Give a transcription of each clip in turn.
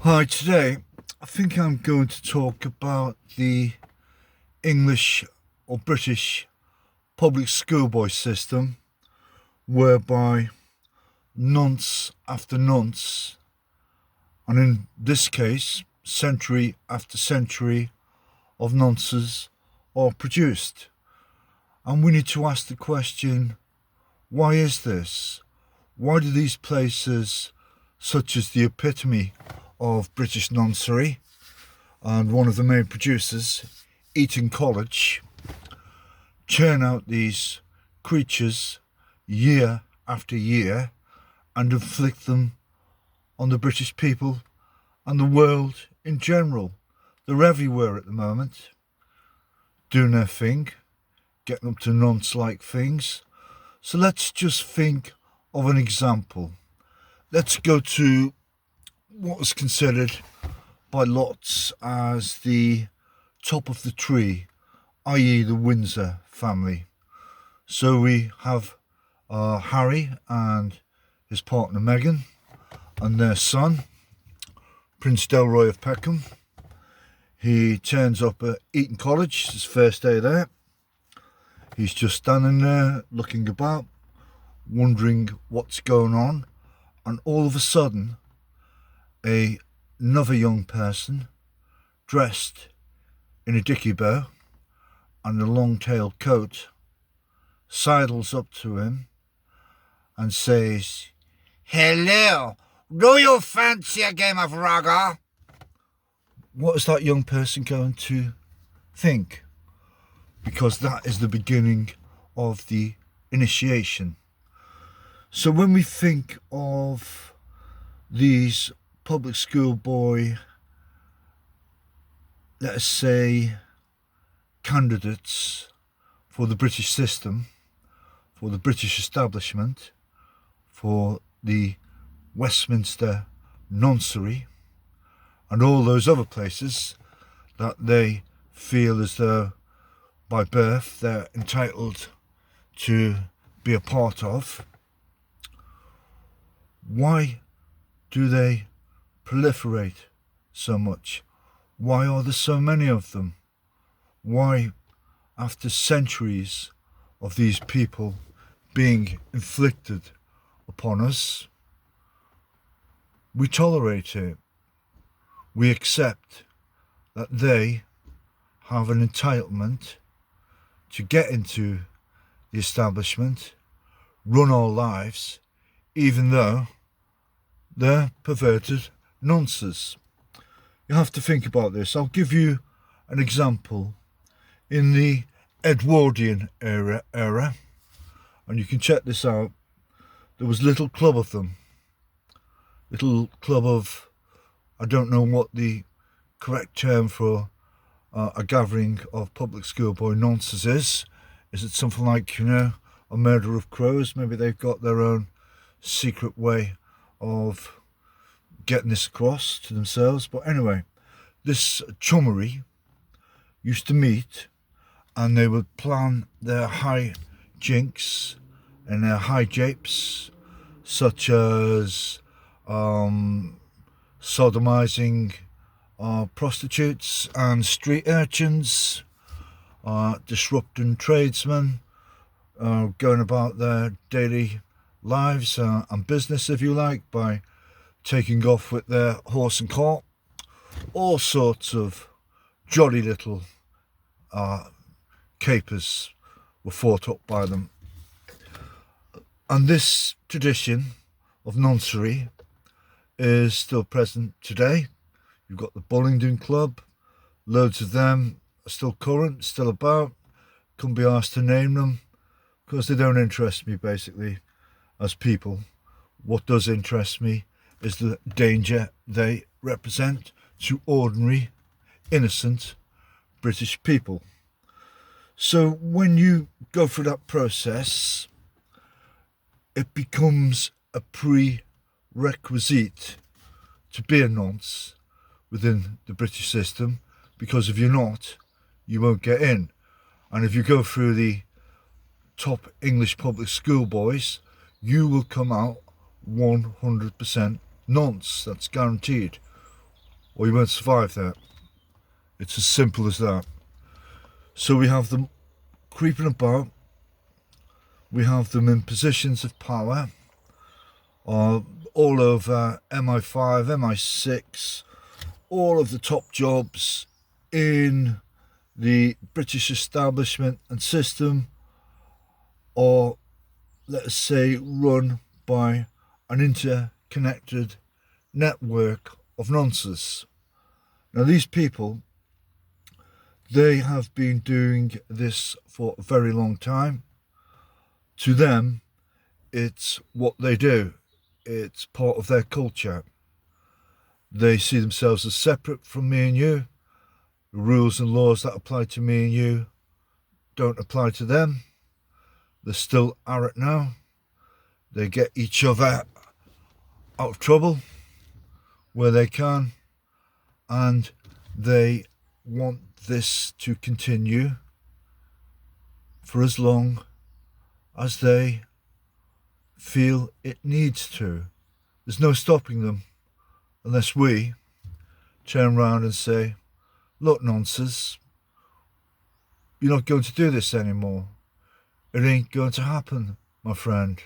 Hi, today I think I'm going to talk about the English or British public schoolboy system, whereby nonce after nonce, and in this case century after century of nonces are produced. And we need to ask the question, why is this? Why do these places, such as the epitome of British noncery and one of the main producers, Eton College, churn out these creatures year after year and inflict them on the British people and the world in general? They're everywhere at the moment, doing their thing, getting up to nonce-like things. So let's just think of an example. Let's go to what was considered by lots as the top of the tree, i.e. the Windsor family. So we have Harry and his partner Meghan and their son, Prince Delroy of Peckham. He turns up at Eton College, his first day there. He's just standing there looking about, wondering what's going on, and all of a sudden another young person dressed in a dicky bow and a long-tailed coat sidles up to him and says, "Hello, do you fancy a game of rugger?" What is that young person going to think? Because that is the beginning of the initiation. So when we think of these public school boy, let us say, candidates for the British system, for the British establishment, for the Westminster noncery, and all those other places that they feel as though by birth they're entitled to be a part of, why do they proliferate so much? Why are there so many of them? Why, after centuries of these people being inflicted upon us, we tolerate it? We accept that they have an entitlement to get into the establishment, run our lives, even though they're perverted nonces. You have to think about this. I'll give you an example. In the Edwardian era, and you can check this out, there was a little club of them. Little club of, I don't know what the correct term for a gathering of public schoolboy nonces is. Is it something like, a murder of crows? Maybe they've got their own secret way of getting this across to themselves. But anyway, this chummery used to meet and they would plan their high jinks and their high japes, such as sodomizing prostitutes and street urchins, disrupting tradesmen, going about their daily lives and business, if you like, by taking off with their horse and cart. All sorts of jolly little capers were fought up by them. And this tradition of noncery is still present today. You've got the Bullingdon Club, loads of them are still current, still about. Couldn't be asked to name them because they don't interest me, basically, as people. What does interest me is the danger they represent to ordinary, innocent British people. So when you go through that process, it becomes a prerequisite to be a nonce within the British system, because if you're not, you won't get in. And if you go through the top English public school boys, you will come out 100% nonce. That's guaranteed. or you won't survive that. It's as simple as that. So we have them creeping about, we have them in positions of power, all over MI5, MI6, all of the top jobs in the British establishment and system, or let us say run by an interconnected network of nonces. Now these people, they have been doing this for a very long time. To them, it's what they do. It's part of their culture. They see themselves as separate from me and you. The rules and laws that apply to me and you don't apply to them. They're still at it now. They get each other out of trouble where they can, and they want this to continue for as long as they feel it needs to. There's no stopping them unless we turn around and say, look, nonsense, you're not going to do this anymore. It ain't going to happen, my friend.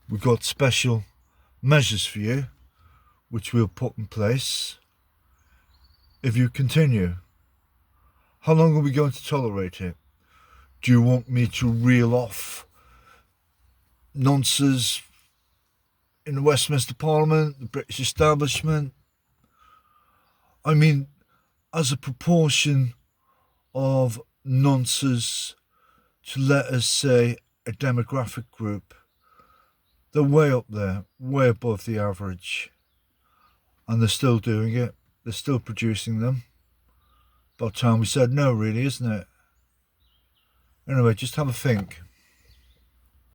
We've got special measures for you, which we'll put in place if you continue. How long are we going to tolerate it? Do you want me to reel off nonces in the Westminster Parliament, the British establishment? I mean, as a proportion of nonces to, let us say, a demographic group, they're way up there, way above the average. And they're still doing it. They're still producing them. About time we said no, really, isn't it? Anyway, just have a think.